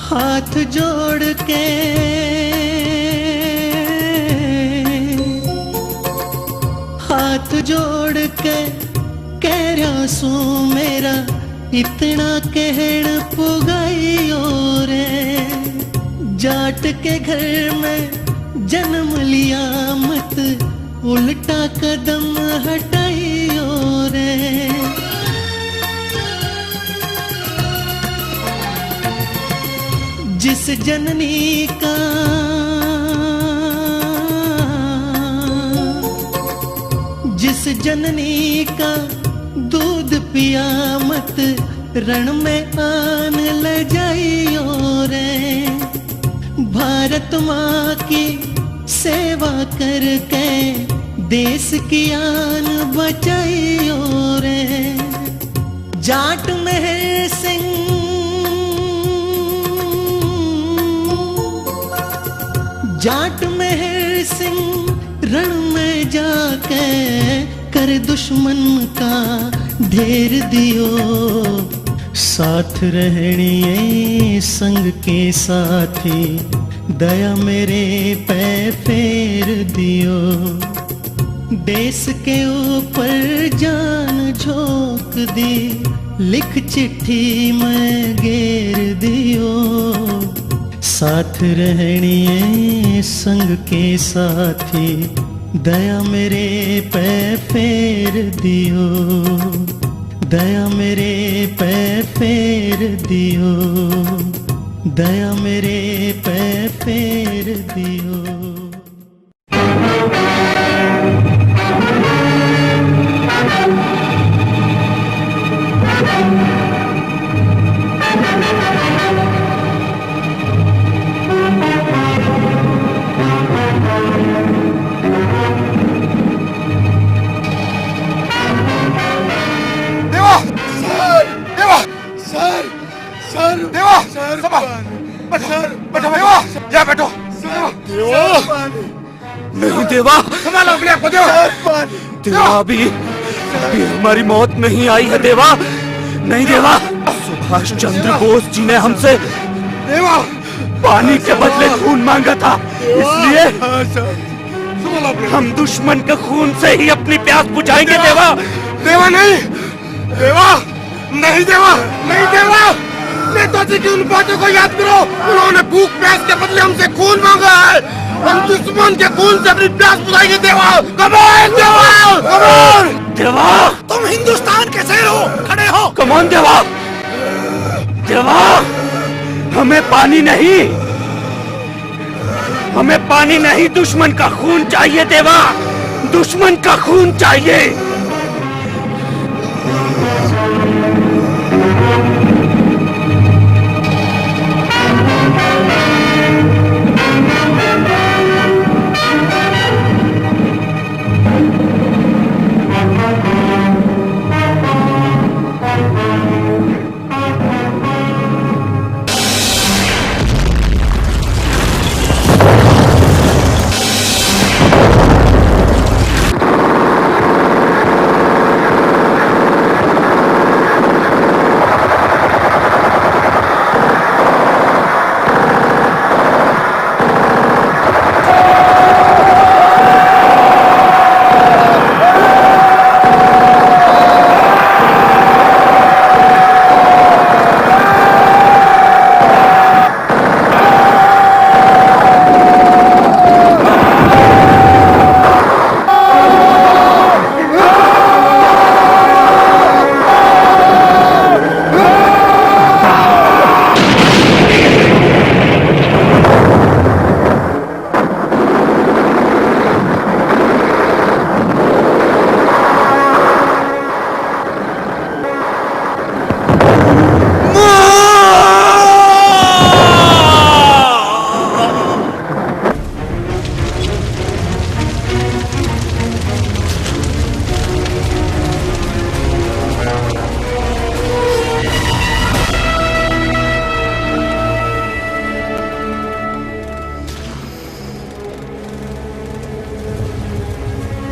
हाथ जोड़ के कह रहा सू मेरा इतना कहण पुगाइयो रे। जाट के घर में जन्म लिया मत उल्टा कदम हटाइयो रे। जिस जननी का दूध पिया मत रण में आन ले जाइयो रे। भारत माँ की सेवा करके देश की आन बचाइयो रे। जाट मेहर सिंह रण में जाके कर दुश्मन का ढेर दियो, साथ रहनिए संग के साथी दया मेरे पे फेर दियो। देश के ऊपर जान झोंक दी, लिख चिट्ठी में गेर दियो, साथ रहनिए संग के साथी दया मेरे पे फेर दियो, दया मेरे पे फेर दियो, दया मेरे पे फेर दियो। मैं हूँ देवा। संभालो अपने आप को देवा। देवा अभी हमारी मौत नहीं आई है देवा। नहीं देवा, सुभाष चंद्र बोस जी ने हमसे देवा पानी के बदले खून मांगा था, इसलिए हम दुश्मन के खून से ही अपनी प्यास बुझाएंगे देवा। देवा नहीं, देवा नहीं, देवा नहीं, देवा नेताजी की उन बातों को याद करो। उन्होंने भूख प्यास के बदले हमसे खून मांगा है। हम दुश्मन के खून से अपनी प्यास बुझाएंगे देवा। कमान देवा, कमान देवा। तुम हिंदुस्तान के शेर हो, खड़े हो। कमान देवा। देवा हमें पानी नहीं, हमें पानी नहीं, दुश्मन का खून चाहिए देवा, दुश्मन का खून चाहिए।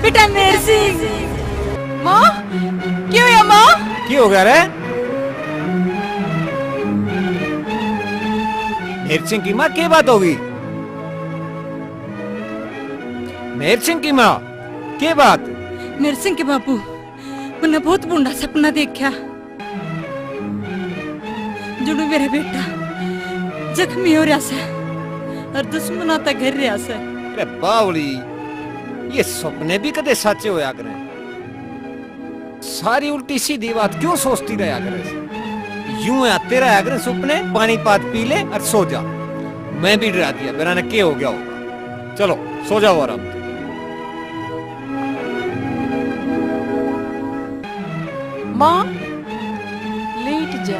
बेटा मेर सिंह। माँ क्यों या माँ? क्यों हो गया रे? मेर सिंह की माँ क्या बात होगी? मेर सिंह की माँ क्या बात? मेर सिंह के बापू मैंने बहुत बुंडा सपना देखा, जुड़ू मेरा बेटा जख्मी हो रहा से और दुश्मन आता घर रहा से। अरे बावली, ये सपने भी कदे सच्चे होया करे? सारी उल्टी सीधी बात क्यों सोचती रहा करे? यूं आते रहा करे सपने, पानी पात पी ले और सो जा। मैं भी डरा दिया, मेरा ने क्या हो गया होगा। चलो सो जाओ आराम। माँ लेट जा।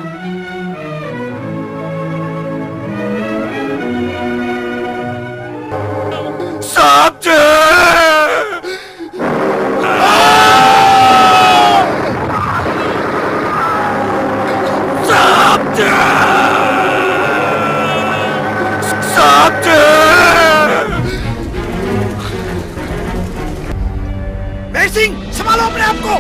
साहब जी, साहब जी, साहब जी। मेर सिंह संभालो अपने आप को।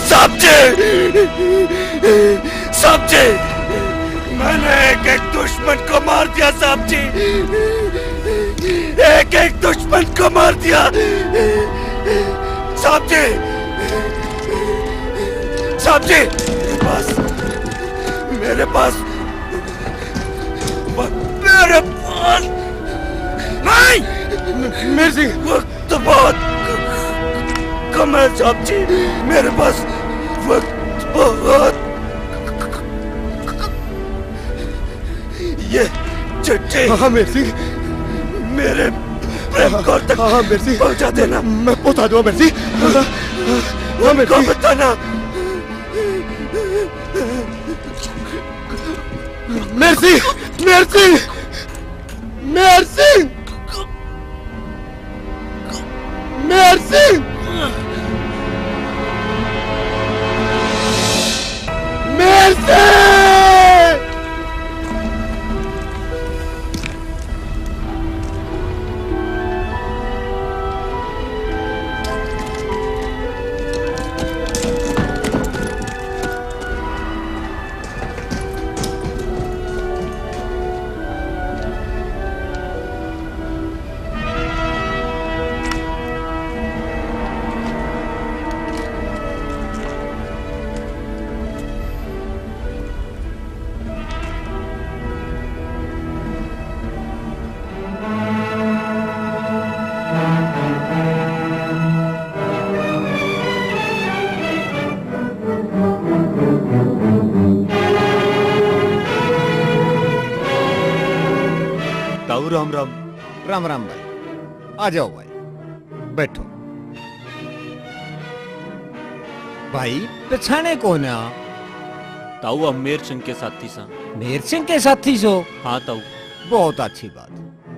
साहब जी, साहब जी, मैंने एक एक दुश्मन को मार दिया साहब जी, एक एक दुश्मन को मार दिया साहब जी, साहब जी। बस पास मेरे पास नहीं। मेर सिंह वक्त बहुत कम है साहब जी, मेरे पास वक्त बहुत। ये चिट्ठी हाँ मेर सिंह, मेरे प्रेम कौर तक हाँ मेर सिंह पहुंचा देना। मैं पहुंचा दूंगा मेर सिंह। हाँ मेर सिंह बताना। मेर सिंह, मेर सिंह, मेर सिंह, मेर सिंह, मेर सिंह। ताऊ राम राम। राम राम भाई, आ जाओ भाई, बैठो। भाई पछाने कौन है? ताऊ हम मेर सिंह के साथी सा। मेर सिंह के साथी सो? हाँ ताऊ। बहुत अच्छी बात।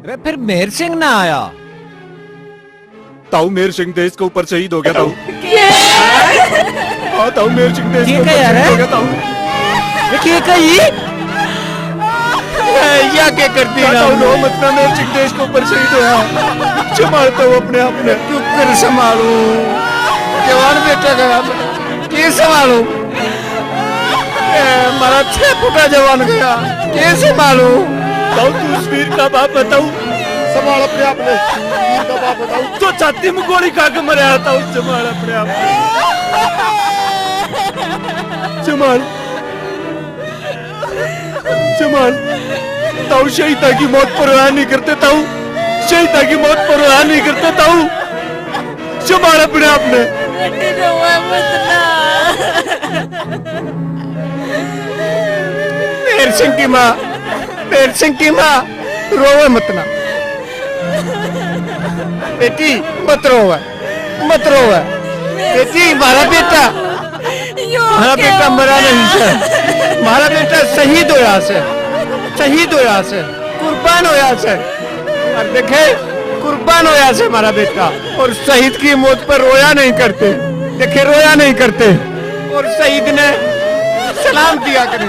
अरे फिर मेर सिंह ना आया? ताऊ मेर सिंह देश के ऊपर शहीद हो गया ताऊ। हाँ ताऊ मेर सिंह देश के ऊपर शहीद हो गया ताऊ। क्या कही? या क्या करती है? ताऊ नो मतलब मेर सिंह देश के ऊपर शहीद हुआ। संभालता हूँ अपने आप में। क्यों कर संभालू? जवान बेटा गया, ये संभालू? हमारा 6 फुटा जवान गया, ये संभालू? ताऊ तू उस वीर का बाप बताऊ, संभाल अपने आप में। वीर का बाप बताऊ तो छाती में गोली खा के मरा था। संभाल अपने आप में, संभाल संभाल। ताऊ शहीदा की मौत परवाह नहीं करते ताऊ, शहीदा की मौत परवाह नहीं करते ताऊ। संभाल अपने आप में। मेर सिंह की माँ, मेर सिंह की माँ, रोवे मत ना बेटी, मत रोवे, मत रोवे बेटी। हमारा बेटा मरा नहीं से, हमारा बेटा शहीद होया से, शहीद होया से, कुर्बान होया से। और देखे कुर्बान होया से हमारा बेटा। और शहीद की मौत पर रोया नहीं करते, देखे रोया नहीं करते। और शहीद ने सलाम दिया करे।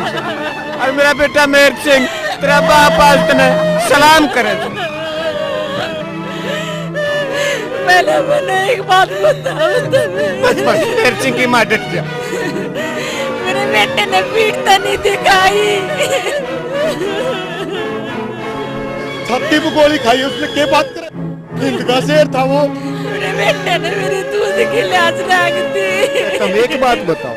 और मेरा बेटा मेर सिंह तेरा बाप आज तने सलाम करे। मैंने एक बात बताओ तुम्हें। बस मेर सिंह की माँ डट जा। मेरे बेटे ने पीटता नहीं दिखाई। छाती में गोली खाई उसने, क्या बात करे? हिंद का शेर था वो। मेरे बेटे ने मेरे दूध की लाज रख दी। तुम एक बात बताओ,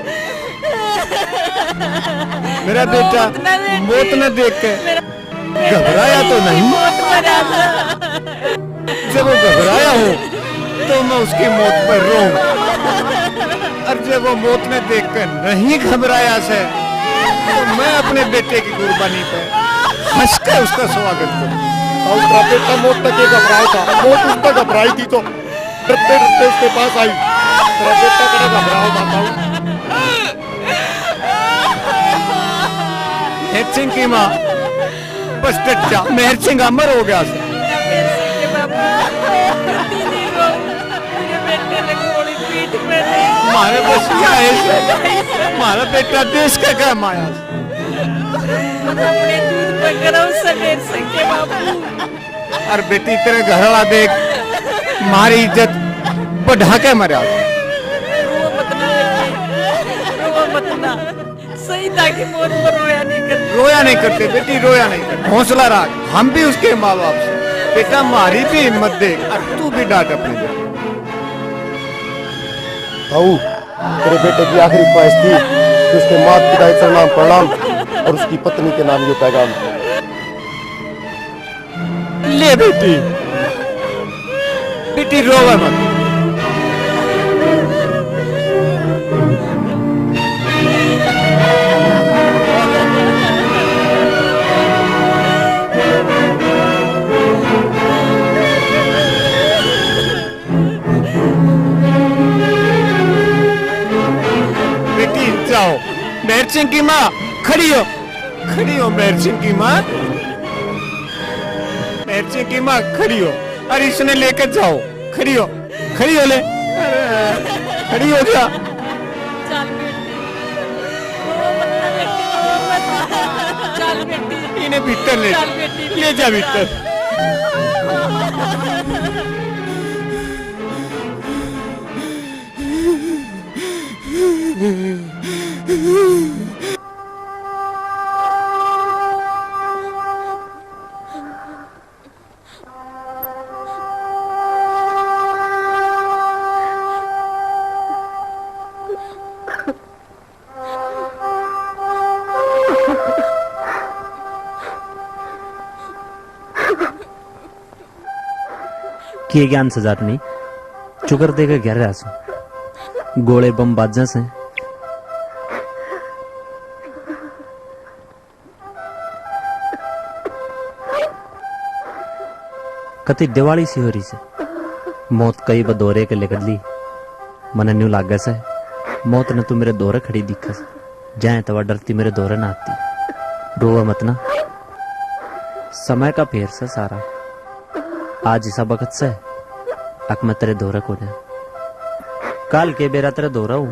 मेरा बेटा मौत न देख के घबराया तो नहीं? जब वो घबराया हो तो मैं उसकी मौत पर रोऊं, और जब वो मौत ने देख कर नहीं घबराया से तो मैं अपने बेटे की कुर्बानी पे हंस कर उसका स्वागत करूं। और तेरा बेटा मौत तक ये घबराया था, मौत उस तक घबराई थी तो डरते डरते उसके पास आई। तेरा बेटा कड़ा घबराया था ताऊ। मेहर सिंह की माँ बस डट जा, मेहर सिंह अमर हो गया से। हमारे बस क्या है, हमारा बेटा देश का काम आया। अपने दूध पर गरम समेर सके बाबू। और बेटी तेरे घर वाला देख हमारी इज्जत बढ़ा के मरा। रो मत ना, सही था कि मौत पर रोया नहीं करते। रोया नहीं करते बेटी, रोया नहीं करते। हौसला रख, हम भी उसके माँ बाप से। बेटा हमारी भी हिम्मत देख, और तू भी डांट अपने बेटे। ताऊ तेरे बेटे की आखिरी ख्वाहिश थी कि उसके माता पिता के सलाम प्रणाम और उसकी पत्नी के नाम ये पैगाम। ले बेटी, बेटी रोवे मत। बेटी जाओ, मेहर सिंह की माँ खड़ी हो, खड़ी हो मेहर सिंह की माँ, मेहर सिंह की माँ खड़ी हो। अरे इसने लेकर जाओ, खड़ी हो, खड़ी हो ले, खड़ी हो जा। इन्हें भीतर ले जा भीतर। किए ज्ञान से जात नहीं चुकर देकर घेर रहा सु गोले बम बाजा से कति दिवाली सी हो रही से मौत कई बदोरे के लेकर ली मन न्यू लागे से मौत ने तू मेरे दौरे खड़ी दिखस जाए तवा डरती मेरे दौरे ना आती। रोवा मत ना, समय का फेर से सारा आज इसा वक्त से अक मैं तेरे दौरे को जाए काल के बेरा तेरे दौरा हूं।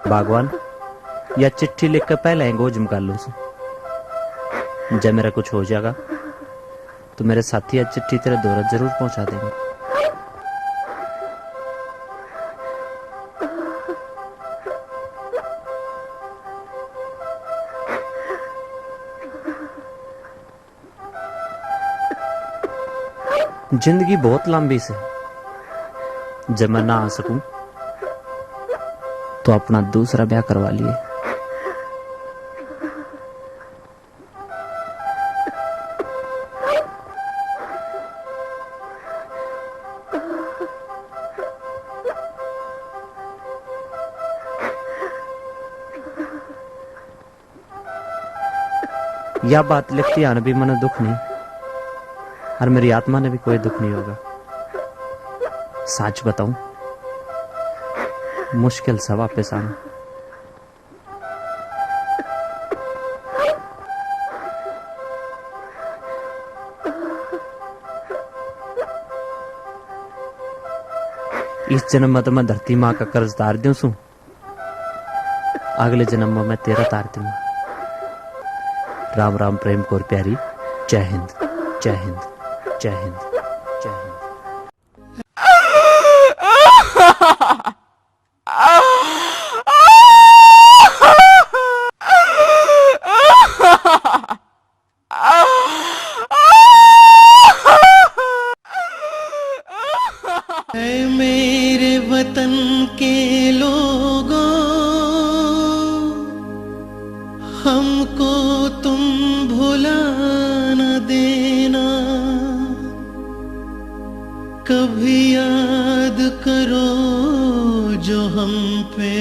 भगवान या चिट्ठी लिख कर पहले गोज निकाल लो। जब मेरा कुछ हो जाएगा तो मेरे साथी आज चिट्ठी तेरे दौरा जरूर पहुंचा देंगे। जिंदगी बहुत लंबी से जब मैं ना आ सकूं तो अपना दूसरा ब्याह करवा लिए। यह बात लिखती आने भी मन दुख नहीं और मेरी आत्मा ने भी कोई दुख नहीं होगा। सच बताऊं मुश्किल सा वापस आना। इस जन्म में तो मैं धरती माँ का कर्ज तार दूं सू, अगले जन्म में मैं तेरा तार दूंगा। राम राम प्रेम कौर प्यारी। जय हिंद, जय हिंद, जय हिंद, जय हिंद। मेरे वतन के लोगों, हमको तुम भुला न देना, कभी याद करो जो हम पे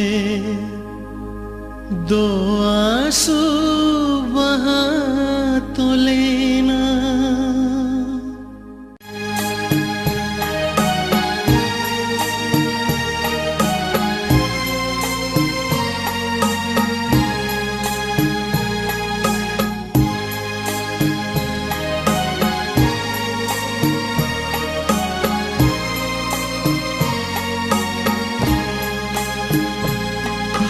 दो आंसू बहा तो लेना।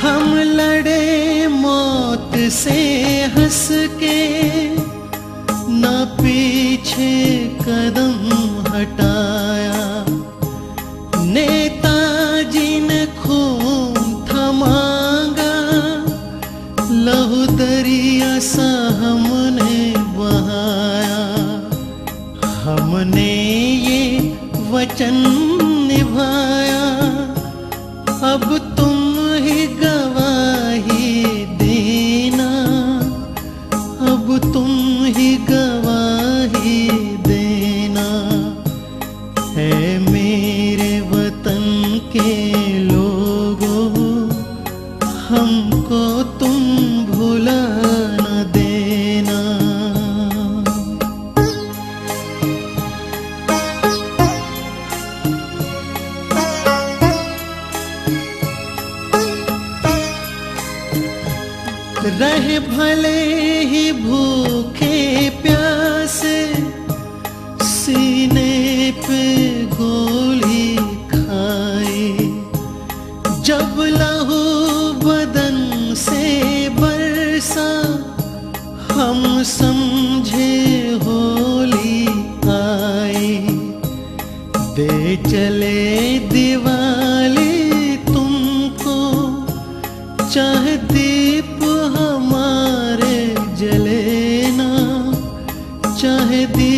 हम लड़े मौत से हंस के, न पीछे कदम हटाया। नेताजी ने खून थमांगा, लहू दरिया सा हमने बहाया। हमने ये वचन निभाया, अब तुम ही गवाही देना है मेरे वतन के लोगों, हमको तुम भुला न देना। रहे भले ही भूखे प्यासे, सीने पे गोली खाए, जब लहू बदन से बरसा हम समझे होली आई। दे चले दिवाली तुमको, चाहे दीप हमारे जले ना, चाहे दीप